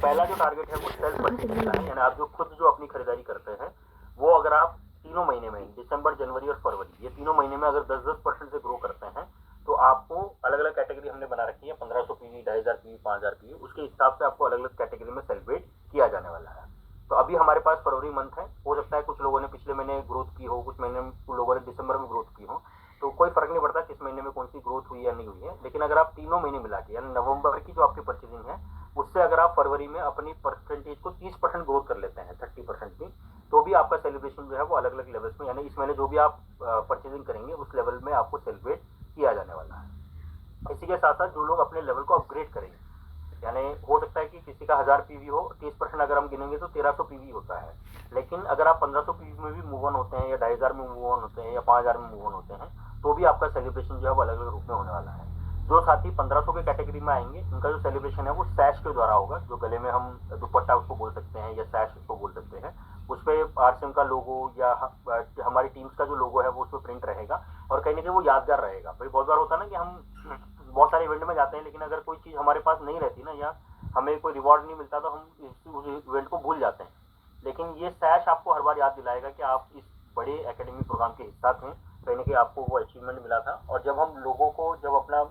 पहला जो टारगेट है वो सेल्फ परचेजिंग का है, यानी आप जो खुद जो अपनी खरीदारी करते हैं वो अगर आप तीनों महीने में, दिसंबर, जनवरी और फरवरी, ये तीनों महीने में अगर 10-10% से ग्रो करते हैं तो आपको अलग अलग कैटेगरी हमने बना रखी है, 1500 पीवी, 2500 पीवी, 5000 पीवी, उसके हिसाब से आपको अलग अलग कैटेगरी में सेलिब्रेट किया जाने वाला है। तो अभी हमारे पास फरवरी मंथ है, हो सकता है कुछ लोगों ने पिछले महीने ग्रोथ की हो, कुछ महीने कुछ लोगों ने दिसंबर में ग्रोथ की हो, तो कोई फर्क नहीं पड़ता किस महीने में कौन सी ग्रोथ हुई या नहीं हुई है। लेकिन अगर आप तीनों महीने मिला के, यानी नवंबर की जो आपकी परचेजिंग है उससे अगर आप फरवरी में अपनी परसेंटेज को 30% ग्रोथ कर लेते हैं, 30% भी, तो भी आपका सेलिब्रेशन जो है वो अलग अलग लेवल्स में, यानी इस महीने जो भी आप परचेजिंग करेंगे उस लेवल में आपको सेलिब्रेट किया जाने वाला है। इसी के साथ साथ जो लोग अपने लेवल को अपग्रेड करेंगे, यानी हो सकता है कि किसी का 1000 पीवी हो, 30% अगर हम गिनेंगे तो 1300 पीवी होता है, लेकिन अगर आप 1500 पीवी में भी मूव ऑन होते हैं या 2500 में मूव ऑन होते हैं या 5000 में मूव ऑन होते हैं, तो भी आपका सेलिब्रेशन जो है वो अलग अलग रूप में होने वाला है। जो साथी 1500 के कैटेगरी में आएंगे उनका जो सेलिब्रेशन है वो सैश के द्वारा होगा, जो गले में हम दुपट्टा उसको बोल सकते हैं या सैश उसको बोल सकते हैं, उस पर आरसीएम का लोगो या हमारी टीम्स का जो लोगो है वो उस पर प्रिंट रहेगा, और कहीं ना कहीं वो यादगार रहेगा। भाई बहुत बार होता है ना कि हम बहुत सारे इवेंट में जाते हैं लेकिन अगर कोई चीज़ हमारे पास नहीं रहती ना, या हमें कोई रिवॉर्ड नहीं मिलता, तो हम उस इवेंट को भूल जाते हैं। लेकिन ये सैश आपको हर बार याद दिलाएगा कि आप इस बड़े एकेडमिक प्रोग्राम के हिस्सा थे, कहीं ना कहीं आपको वो अचीवमेंट मिला था। और जब हम लोगों को जब अपना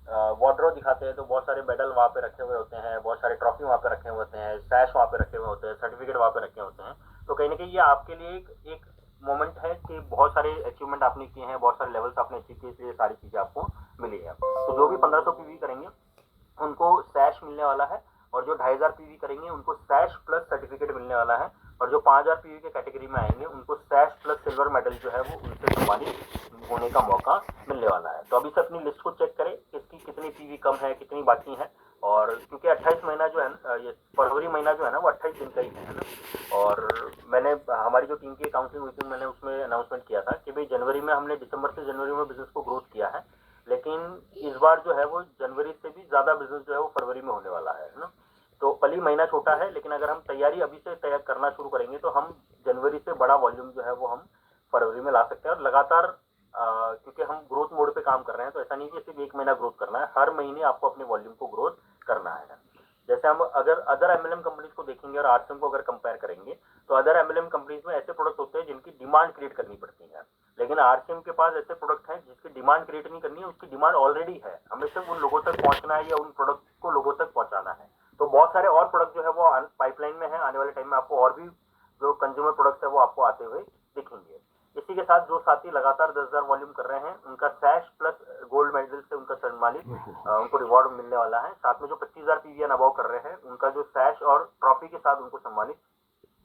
वार्डरोब दिखाते हैं तो बहुत सारे मेडल वहाँ पे रखे हुए होते हैं, बहुत सारे ट्रॉफी वहाँ पे रखे हुए होते हैं, सैश वहाँ पे रखे हुए होते हैं, सर्टिफिकेट वहाँ पे रखे होते हैं। तो कहीं ना कहीं ये आपके लिए एक मोमेंट है कि बहुत सारे अचीवमेंट आपने किए हैं, बहुत सारे लेवल्स आपने अचीव किए, इसलिए सारी चीज़ें आपको मिली है। तो जो भी 1500 पीवी करेंगे उनको सैश मिलने वाला है, और जो 2500 पीवी करेंगे उनको सैश प्लस सर्टिफिकेट मिलने वाला है, और जो 5000 पीवी के कैटेगरी में आएंगे उनको सैश प्लस सिल्वर मेडल जो है वो उनसे सम्मानित होने का मौका मिलने वाला है। तो अभी से अपनी लिस्ट को चेक करें किसकी कितनी पीवी कम है, कितनी बाकी है। और क्योंकि 28 महीना जो है ये फरवरी महीना जो है ना वो 28 दिन का ही है ना। और मैंने हमारी जो टीम की काउंसलिंग हुई थी मैंने उसमें अनाउंसमेंट किया था कि भाई जनवरी में हमने दिसंबर से जनवरी में बिजनेस को ग्रोथ किया है, लेकिन इस बार जो है वो जनवरी से भी ज्यादा बिजनेस जो है वो फरवरी में होने वाला है ना। तो भले महीना छोटा है लेकिन अगर हम तैयारी अभी से तैयार करना शुरू करेंगे तो हम जनवरी से बड़ा वॉल्यूम जो है वो हम फरवरी में ला सकते हैं। और लगातार क्योंकि हम ग्रोथ मोड पे काम कर रहे हैं तो ऐसा नहीं कि सिर्फ एक महीना ग्रोथ करना है, हर महीने आपको अपने वॉल्यूम को ग्रोथ करना है। जैसे हम अगर अदर एमएलएम कंपनीज को देखेंगे और आरसीएम को अगर कंपेयर करेंगे तो अदर एमएलएम कंपनीज में ऐसे प्रोडक्ट होते हैं जिनकी डिमांड क्रिएट करनी पड़ती है, लेकिन आरसीएम के पास ऐसे प्रोडक्ट हैं जिसकी डिमांड क्रिएट नहीं करनी है, उसकी डिमांड ऑलरेडी है, हमें सिर्फ उन लोगों तक पहुंचना है या उन प्रोडक्ट को लोगों तक पहुंचाना है। तो बहुत सारे और प्रोडक्ट जो है वो पाइपलाइन में है, आने वाले टाइम में आपको और भी जो कंज्यूमर प्रोडक्ट्स है वो आपको आते हुए दिखेंगे। इसी के साथ जो साथी लगातार 10,000 वॉल्यूम कर रहे हैं उनका सैश प्लस गोल्ड मेडल से उनका सम्मानित उनको रिवॉर्ड मिलने वाला है। साथ में जो 25,000 पीवी अबव कर रहे हैं उनका जो सैश और ट्रॉफी के साथ उनको सम्मानित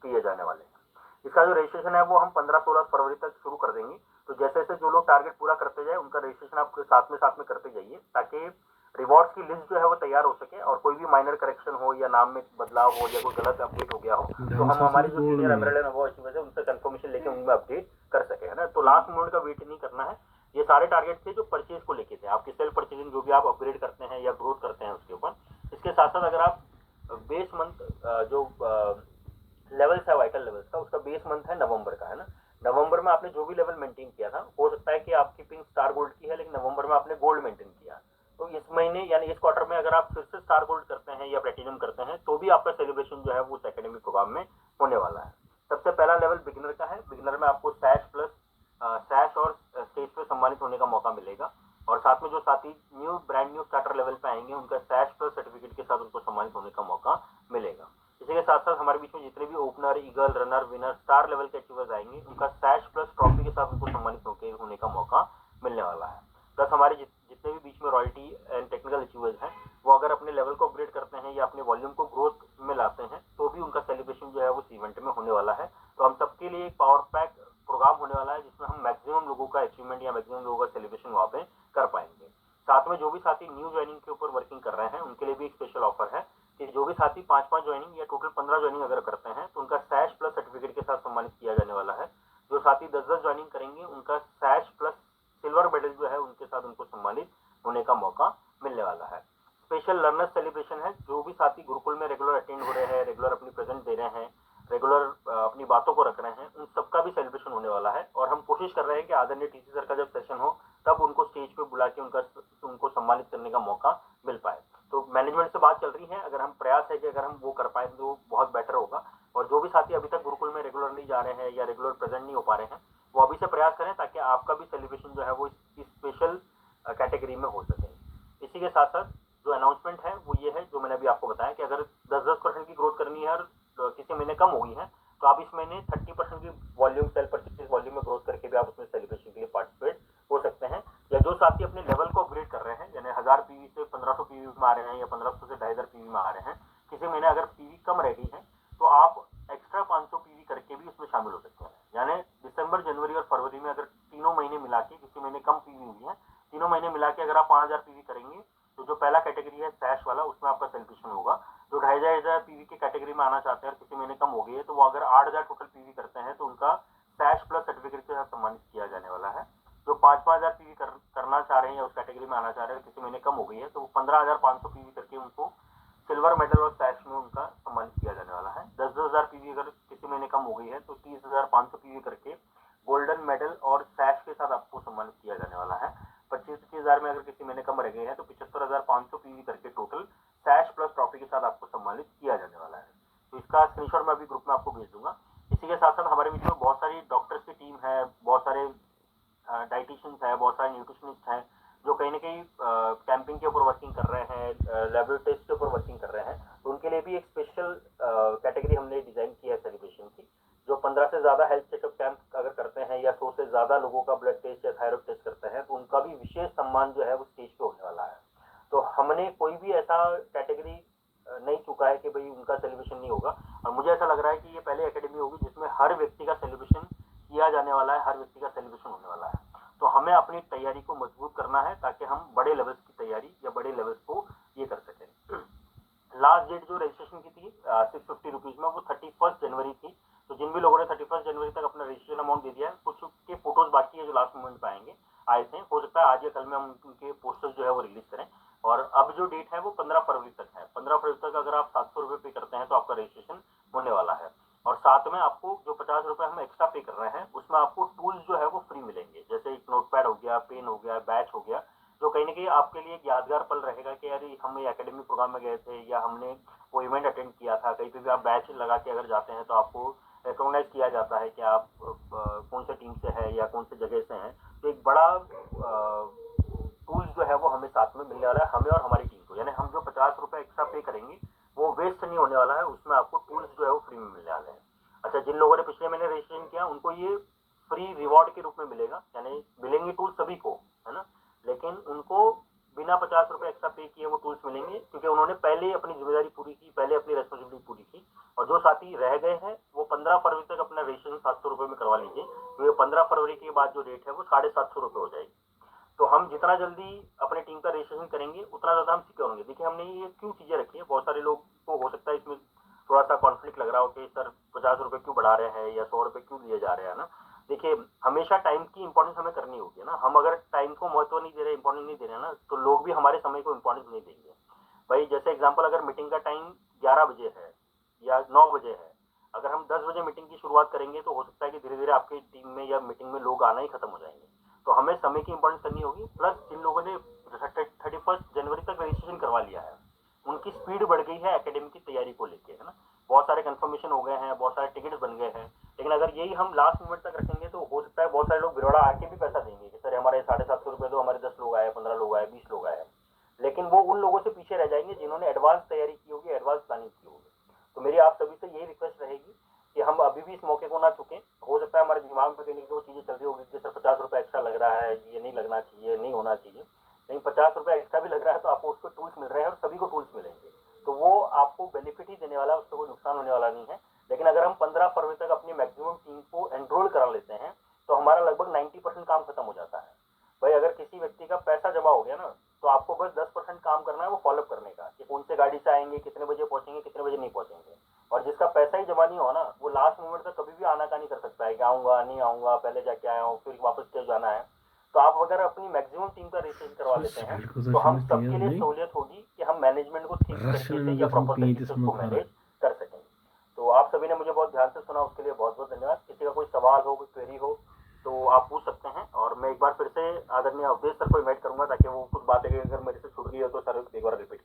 किए जाने वाले हैं। इसका जो रजिस्ट्रेशन है वो हम 15-16 फरवरी तक शुरू कर देंगे। तो जैसे जैसे जो लोग टारगेट पूरा करते जाए उनका रजिस्ट्रेशन आप साथ में करते जाइए, ताकि रिवॉर्ड्स की लिस्ट जो है वो तैयार हो सके, और कोई भी माइनर करेक्शन हो या नाम में बदलाव हो या कोई गलत अपडेट हो गया हो तो हम हमारे जो सीनियर एमएलए है उनसे कंफर्मेशन लेके उनमें अपडेट कर सके, है ना। तो लास्ट मोमेंट का वेट नहीं करना है। ये सारे टारगेट थे जो परचेज को लेके थे, आपकी सेल्फ परचेजिंग जो भी आप अपग्रेड करते हैं या ग्रोथ करते हैं उसके ऊपर। इसके साथ साथ अगर आप बेस मंथ जो लेवल्स है वाइटल लेवल्स का, उसका बेस मंथ है नवंबर का, है ना। नवंबर में आपने जो भी लेवल मेंटेन किया था, हो सकता है कि आपकी पिंक स्टार गोल्ड की है लेकिन नवंबर में आपने गोल्ड मेंटेन किया, तो इस महीने यानी इस क्वार्टर में अगर आप फिर से स्टार गोल्ड करते हैं या प्लेटिनम करते हैं तो भी आपका सेलिब्रेशन जो है वो उस एकेडमिक प्रोग्राम में होने वाला है। सबसे पहला लेवल बिगिनर का है, बिगिनर में आपको सैश प्लस सैश और स्टेज पे सम्मानित होने का मौका मिलेगा, और साथ में जो साथी ब्रांड न्यू स्टार्टर लेवल पे आएंगे उनका सैश प्लस सर्टिफिकेट के साथ उनको सम्मानित होने का मौका मिलेगा। इसी के साथ साथ हमारे बीच में जितने भी opener, eagle, runner, winner, star level के अचीवर्स आएंगे उनका सैश प्लस ट्रॉफी के साथ उनको सम्मानित होने का मौका मिलने वाला है। प्लस हमारे जितने भी बीच में रॉयल्टी एंड टेक्निकल अचीवर्स हैं वो अगर अपने लेवल को अपग्रेड करते हैं या अपने वॉल्यूम को ग्रोथ में लाते हैं तो भी उनका सेलिब्रेशन जो है वो इवेंट में होने वाला है। तो हम सबके लिए एक पावर पैक प्रोग्राम होने वाला है जिसमें हम मैक्सिमम लोगों का अचीवमेंट या मैक्सिमम लोगों का सेलिब्रेशन वहाँ पे कर पाएंगे। साथ में जो भी साथी न्यू ज्वाइनिंग के ऊपर वर्किंग कर रहे हैं उनके लिए भी एक स्पेशल ऑफर है कि जो भी साथी 5-5 ज्वाइनिंग या टोटल 15 ज्वाइनिंग अगर करते हैं तो उनका सैश प्लस सर्टिफिकेट के साथ सम्मानित किया जाने वाला है। जो साथी 10-10 ज्वाइनिंग करेंगे उनका सैश प्लस सिल्वर मेडल जो है उनके साथ उनको सम्मानित होने का मौका मिलने वाला है। स्पेशल लर्नर सेलिब्रेशन है, जो भी साथी गुरुकुल में रेगुलर अटेंड हो रहे हैं, रेगुलर अपनी प्रेजेंट दे रहे हैं, रेगुलर अपनी बातों को रख रहे हैं, उन सबका भी सेलिब्रेशन होने वाला है। और हम कोशिश कर रहे हैं कि आदरणीय टीसी सर का जब सेशन हो तब उनको स्टेज पे बुला के उनको सम्मानित करने का मौका मिल पाए। तो मैनेजमेंट से बात चल रही है, अगर हम प्रयास है कि अगर हम वो कर पाए तो बहुत बेटर होगा। और जो भी साथी अभी तक गुरुकुल में रेगुलरली जा रहे हैं या रेगुलर प्रेजेंट नहीं हो पा रहे हैं, वो अभी से प्रयास करें ताकि आपका भी सेलिब्रेशन जो है वो इस स्पेशल कैटेगरी में हो सके। इसी के साथ साथ जो अनाउंसमेंट है वो ये है, जो मैंने अभी आपको बताया कि अगर 10-10% की ग्रोथ करनी है और किसी महीने कम हो गई है, तो आप इस महीने 30% की वॉल्यूम सेल परचेज वॉल्यूम में ग्रोथ करके भी आप उसमें सेलिब्रेशन के लिए पार्टिसिपेट हो सकते हैं। या जो साथी अपने लेवल को अपग्रेड कर रहे हैं, यानी 1000 पीवी से 1500 पीवी में आ रहे हैं या 1500 से 2500 पीवी में आ रहे हैं, किसी महीने अगर पीवी कम रह गई है तो आप एक्स्ट्रा 500 पीवी करके भी उसमें शामिल हो सकते हैं। यानी दिसंबर, जनवरी और फरवरी में अगर तीनों महीने मिला के, किसी महीने कम पीवी हुई है, तीनों महीने मिला के अगर आप 5000 पीवी करेंगे, तो जो पहला कैटेगरी है सैश वाला, उसमें आपका सेलिब्रेशन होगा। जो 2500 पीवी की कैटेगरी में आना चाहते हैं और किसी महीने कम हो गई है, तो वो अगर 8000 टोटल पीवी करते हैं तो उनका सैश प्लस सर्टिफिकेट के साथ सम्मानित किया जाने वाला है। जो 5-5000 पीवी करना चाह रहे हैं या उस कैटेगरी में आना चाह रहे हैं, किसी महीने कम हो गई है, तो वो 15500 पीवी करके उनको सिल्वर मेडल और सैश में उनका सम्मानित किया जाने वाला है। 10,000 पीवी अगर किसी महीने कम हो गई है तो 30,500 पीवी करके गोल्डन मेडल और सैश के साथ आपको सम्मानित किया जाने वाला है। 25,000 में अगर किसी महीने कम रह गए हैं तो 75,500 पीवी करके टोटल सैश प्लस ट्रॉफी के साथ आपको सम्मानित किया जाने वाला है। तो इसका स्क्रीनशॉट मैं अभी ग्रुप में आपको भेज दूंगा। इसी के साथ साथ हमारे बीच में बहुत सारी डॉक्टर्स की टीम है, बहुत सारे डाइटिशियंस है, बहुत सारे न्यूट्रिशनिस्ट हैं, जो कहीं ना कहीं कैंपिंग के ऊपर वर्किंग कर रहे हैं, लेबोरेटरी टेस्ट के ऊपर वर्किंग कर रहे हैं। तो उनके लिए भी एक स्पेशल कैटेगरी हमने डिजाइन की है सेलिब्रेशन की। जो 15 से ज्यादा हेल्थ चेकअप कैंप अगर करते हैं या 100 से ज्यादा लोगों का ब्लड टेस्ट या थायराइड टेस्ट करते हैं, तो उनका भी विशेष सम्मान जो है वो स्टेज पे होने वाला है। तो हमने कोई भी ऐसा कैटेगरी नहीं चुका है कि भाई उनका सेलिब्रेशन नहीं होगा। और मुझे ऐसा लग रहा है कि ये पहले एकेडमी होगी जिसमें हर व्यक्ति का सेलिब्रेशन किया जाने वाला है, हर व्यक्ति का सेलिब्रेशन होने वाला है। तो हमें अपनी तैयारी को मजबूत करना है ताकि हम बड़े लेवल्स की तैयारी या बड़े लेवल्स को ये कर सकें। लास्ट डेट जो रजिस्ट्रेशन की थी 650 रुपीज में, वो 31 जनवरी थी। तो जिन भी लोगों ने 31 जनवरी तक अपना रजिस्ट्रेशन अमाउंट दे दिया है, कुछ के फोटोज बाकी है जो लास्ट मोमेंट पे आएंगे, आए थे, हो सकता है आज या कल में हम उनके पोस्टर्स जो है वो रिलीज करें। और अब जो डेट है वो 15 फरवरी तक है। 15 फरवरी तक अगर आप 700 रुपये पे करते हैं तो आपका रजिस्ट्रेशन होने वाला है। और साथ में आपको जो 50 रुपये हम एक्स्ट्रा पे कर रहे हैं, उसमें आपको टूल्स जो है वो फ्री मिलेंगे, जैसे एक नोटपैड हो गया, पेन हो गया, बैच हो गया, जो कहीं ना कहीं आपके लिए एक यादगार पल रहेगा कि यार हम ये एकेडमिक प्रोग्राम में गए थे या हमने वो इवेंट अटेंड किया था। कहीं पे भी आप बैच लगा के अगर जाते हैं तो आपको रिकॉग्नाइज किया जाता है कि आप कौन से टीम से है या कौन से जगह से हैं। तो एक बड़ा टूल्स जो है वो हमें साथ में मिलने वाला है, हमें और हमारी टीम को। यानी हम जो 50 रुपये एक्स्ट्रा पे करेंगे वो वेस्ट नहीं होने वाला है, उसमें आपको टूल्स जो है वो फ्री में मिलने वाले हैं। अच्छा, जिन लोगों ने पिछले महीने रजिस्ट्रेशन किया उनको ये फ्री रिवॉर्ड के रूप में मिलेगा, यानी मिलेंगे टूल्स सभी को, है ना, लेकिन उनको बिना 50 रुपये एक्स्ट्रा पे किए वो टूल्स मिलेंगे, क्योंकि उन्होंने पहले ही अपनी जिम्मेदारी पूरी की, पहले अपनी रेस्पॉन्सिबिलिटी पूरी की। और जो साथी रह गए हैं वो 15 फरवरी तक अपना रजिस्ट्रेशन 700 रुपये में करवा लीजिए, क्योंकि 15 फरवरी के बाद जो डेट है वो 750 रुपये हो जाएगी। तो हम जितना जल्दी अपने टीम का रजिस्ट्रेशन करेंगे उतना ज्यादा हम सिक्योर होंगे। देखिए, हमने ये क्यों चीजें रखी है, बहुत सारे लोग को हो सकता है इसमें थोड़ा सा कॉन्फ्लिक्ट लग रहा हो कि सर 50 रुपये क्यों बढ़ा रहे हैं या 100 रुपये क्यों दिए जा रहे हैं ना। देखिए, हमेशा टाइम की इंपॉर्टेंस हमें करनी होगी ना। हम अगर टाइम को महत्व नहीं दे रहे, इंपॉर्टेंस नहीं दे रहे ना, तो लोग भी हमारे समय को इंपॉर्टेंस नहीं देंगे। भाई जैसे एग्जाम्पल, अगर मीटिंग का टाइम 11 बजे है या 9 बजे है, अगर हम 10 बजे मीटिंग की शुरुआत करेंगे तो हो सकता है कि धीरे धीरे आपकी टीम में या मीटिंग में लोग आना ही खत्म हो जाएंगे। तो हमें समय की इंपॉर्टेंस करनी होगी। प्लस जिन लोगों ने 31 जनवरी तक रजिस्ट्रेशन करवा लिया है, उनकी स्पीड बढ़ गई है एकेडमी की तैयारी को लेके, है ना। बहुत सारे कंफर्मेशन हो गए हैं, बहुत सारे टिकट बन गए हैं। लेकिन अगर यही हम लास्ट मोमेंट तक रखेंगे तो हो सकता है बहुत सारे लोग बिरौड़ा आके भी पैसा देंगे कि सर हमारे 750 रुपये दो, हमारे 10 लोग आए, 15 लोग आए, 20 लोग आए। लेकिन वो उन लोगों से पीछे रह जाएंगे जिन्होंने एडवांस तैयारी की होगी, एडवांस प्लानिंग की होगी। तो मेरी आप सभी से यही रिक्वेस्ट रहेगी कि हम अभी भी इस मौके को ना चुकें। हो सकता है हमारे दिमाग में कहीं वो चीजें चल रही होगी कि सर 50 रुपये एक्स्ट्रा लग रहा है, ये नहीं लगना चाहिए, नहीं होना चाहिए। लेकिन 50 रुपये एक्स्ट्रा भी लग रहा है तो आपको उसको टूल्स मिल रहे हैं और सभी को टूल्स मिलेंगे, तो वो आपको बेनिफिट ही देने वाला है, उससे कोई नुकसान होने वाला नहीं है। लेकिन अगर हम 15 फरवरी तक अपनी मैक्सिमम टीम को एनरोल करा लेते हैं तो हमारा लगभग 90% काम खत्म हो जाता है। भाई अगर किसी व्यक्ति का पैसा जमा हो गया ना, तो आपको बस 10% काम करना है वो फॉलोअप करने का, कि कौन से गाड़ी से आएंगे, कितने बजे पहुंचेंगे, कितने बजे नहीं पहुंचेंगे। और जिसका पैसा ही जमा नहीं हुआ ना, वो लास्ट मोमेंट तक कभी भी आना का नहीं कर सकता है कि आऊंगा नहीं आऊंगा, पहले जाके आया हूँ, फिर वापस क्यों जाना है। तो आप अगर अपनी मैक्सिमम टीम का रजिस्ट्रेशन करवा लेते हैं तो हम सबके लिए सहूलियत होगी कि हम मैनेजमेंट को ठीक तरीके से या प्रॉपर तरीके से उसको मैनेज कर सकें। तो आप सभी ने मुझे बहुत ध्यान से सुना, उसके लिए बहुत बहुत धन्यवाद। किसी का कोई सवाल हो, कोई क्वेरी हो तो आप पूछ सकते हैं। और मैं एक बार फिर से आदरणीय अवधेश सर को इन्वाइट करूंगा ताकि वो कुछ बातें अगर मेरे से छूट गई हो तो सर एक बार रिपीट